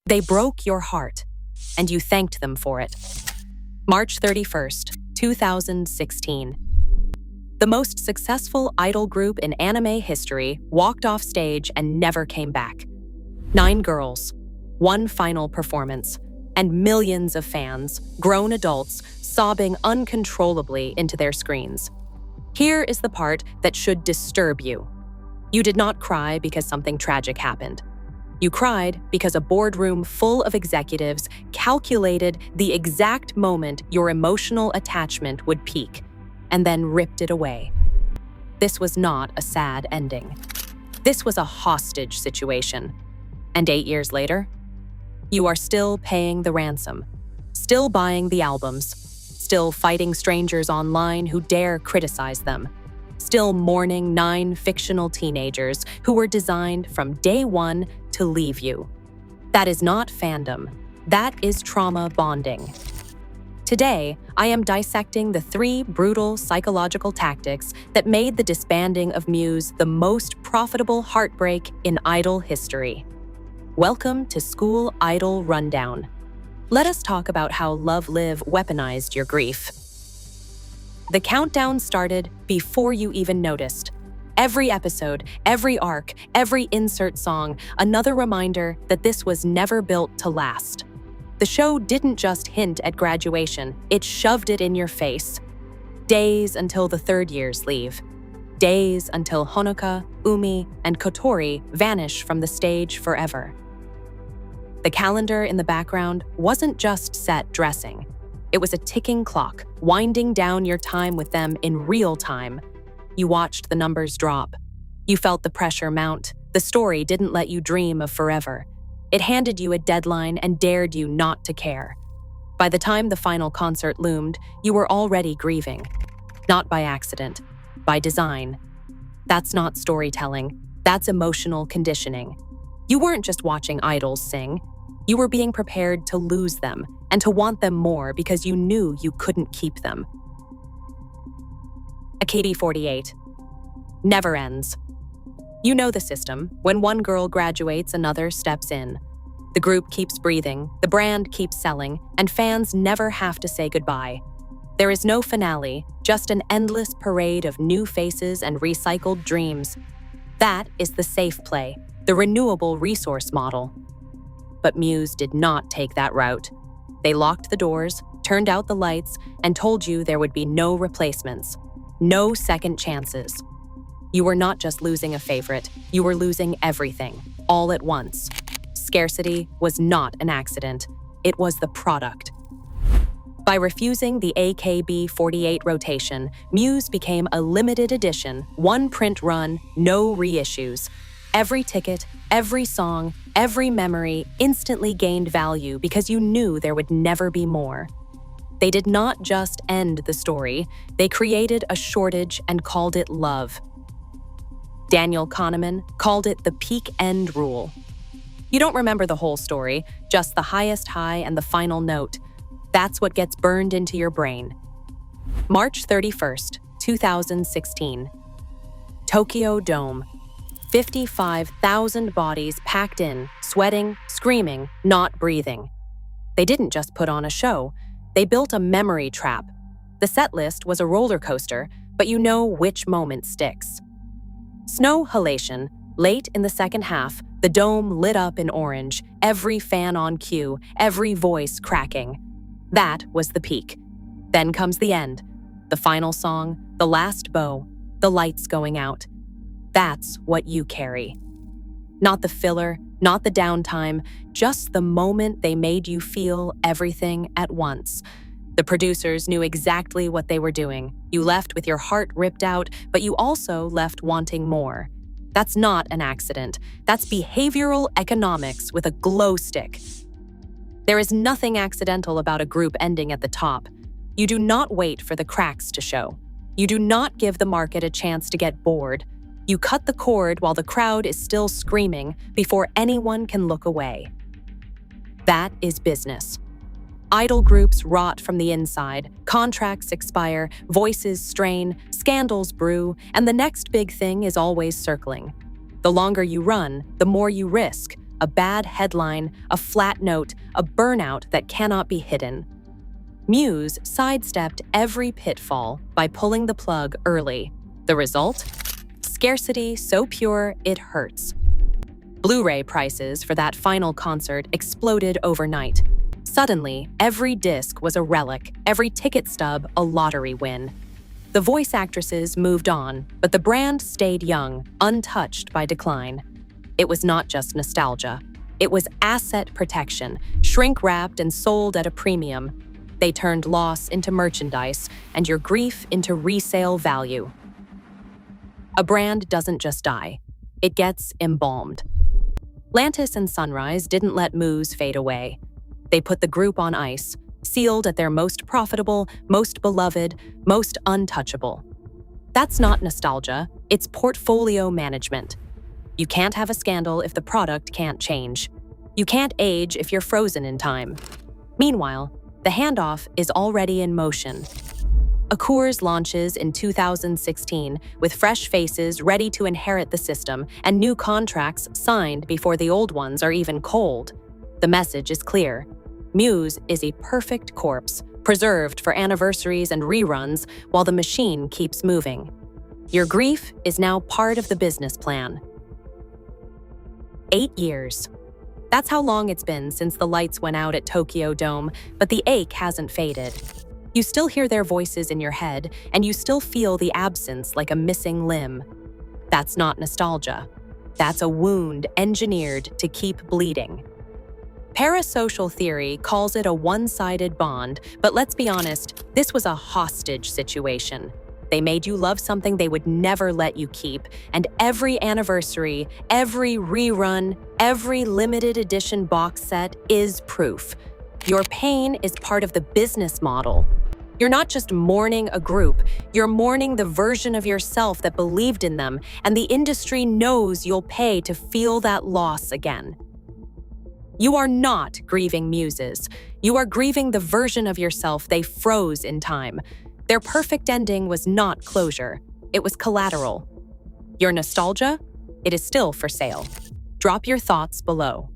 They broke your heart, and you thanked them for it. March 31st, 2016. The most successful idol group in anime history walked off stage and never came back. 9 girls, 1 final performance, and millions of fans, grown adults, sobbing uncontrollably into their screens. Here is the part that should disturb you. You did not cry because something tragic happened. You cried because a boardroom full of executives calculated the exact moment your emotional attachment would peak, and then ripped it away. This was not a sad ending. This was a hostage situation. And 8 years later, you are still paying the ransom, still buying the albums, still fighting strangers online who dare criticize them, still mourning 9 fictional teenagers who were designed from day one to leave you. That is not fandom. That is trauma bonding. Today, I am dissecting the 3 brutal psychological tactics that made the disbanding of Muse the most profitable heartbreak in idol history. Welcome to School Idol Rundown. Let us talk about how LoveLive weaponized your grief. The countdown started before you even noticed. Every episode, every arc, every insert song, another reminder that this was never built to last. The show didn't just hint at graduation, it shoved it in your face. Days until the 3rd years leave. Days until Honoka, Umi, and Kotori vanish from the stage forever. The calendar in the background wasn't just set dressing. It was a ticking clock, winding down your time with them in real time. You watched the numbers drop. You felt the pressure mount. The story didn't let you dream of forever. It handed you a deadline and dared you not to care. By the time the final concert loomed, you were already grieving. Not by accident, by design. That's not storytelling. That's emotional conditioning. You weren't just watching idols sing. You were being prepared to lose them and to want them more because you knew you couldn't keep them. AKB48. Never ends. You know the system. When one girl graduates, another steps in. The group keeps breathing, the brand keeps selling, and fans never have to say goodbye. There is no finale, just an endless parade of new faces and recycled dreams. That is the safe play, the renewable resource model. But Muse did not take that route. They locked the doors, turned out the lights, and told you there would be no replacements. No second chances. You were not just losing a favorite, you were losing everything, all at once. Scarcity was not an accident, it was the product. By refusing the AKB48 rotation, Muse became a limited edition, 1-print run, no reissues. Every ticket, every song, every memory instantly gained value because you knew there would never be more. They did not just end the story, they created a shortage and called it love. Daniel Kahneman called it the peak end rule. You don't remember the whole story, just the highest high and the final note. That's what gets burned into your brain. March 31st, 2016. Tokyo Dome. 55,000 bodies packed in, sweating, screaming, not breathing. They didn't just put on a show. They built a memory trap. The set list was a roller coaster, but you know which moment sticks. Snow halation. Late in the second half, the dome lit up in orange, every fan on cue, every voice cracking. That was the peak. Then comes the end. The final song, the last bow, the lights going out. That's what you carry. Not the filler, not the downtime, just the moment they made you feel everything at once. The producers knew exactly what they were doing. You left with your heart ripped out, but you also left wanting more. That's not an accident. That's behavioral economics with a glow stick. There is nothing accidental about a group ending at the top. You do not wait for the cracks to show. You do not give the market a chance to get bored. You cut the cord while the crowd is still screaming before anyone can look away. That is business. Idol groups rot from the inside, contracts expire, voices strain, scandals brew, and the next big thing is always circling. The longer you run, the more you risk. a bad headline, a flat note, a burnout that cannot be hidden. Muse sidestepped every pitfall by pulling the plug early. The result? Scarcity so pure it hurts. Blu-ray prices for that final concert exploded overnight. Suddenly, every disc was a relic, every ticket stub a lottery win. The voice actresses moved on, but the brand stayed young, untouched by decline. It was not just nostalgia. It was asset protection, shrink-wrapped and sold at a premium. They turned loss into merchandise and your grief into resale value. A brand doesn't just die. It gets embalmed. Lantis and Sunrise didn't let Muse fade away. They put the group on ice, sealed at their most profitable, most beloved, most untouchable. That's not nostalgia, it's portfolio management. You can't have a scandal if the product can't change. You can't age if you're frozen in time. Meanwhile, the handoff is already in motion. Coors launches in 2016 with fresh faces ready to inherit the system and new contracts signed before the old ones are even cold. The message is clear. Muse is a perfect corpse, preserved for anniversaries and reruns while the machine keeps moving. Your grief is now part of the business plan. 8 years. That's how long it's been since the lights went out at Tokyo Dome, but the ache hasn't faded. You still hear their voices in your head, and you still feel the absence like a missing limb. That's not nostalgia. That's a wound engineered to keep bleeding. Parasocial theory calls it a one-sided bond, but let's be honest, this was a hostage situation. They made you love something they would never let you keep, and every anniversary, every rerun, every limited edition box set is proof. Your pain is part of the business model. You're not just mourning a group, you're mourning the version of yourself that believed in them, and the industry knows you'll pay to feel that loss again. You are not grieving muses. You are grieving the version of yourself they froze in time. Their perfect ending was not closure. It was collateral. Your nostalgia? It is still for sale. Drop your thoughts below.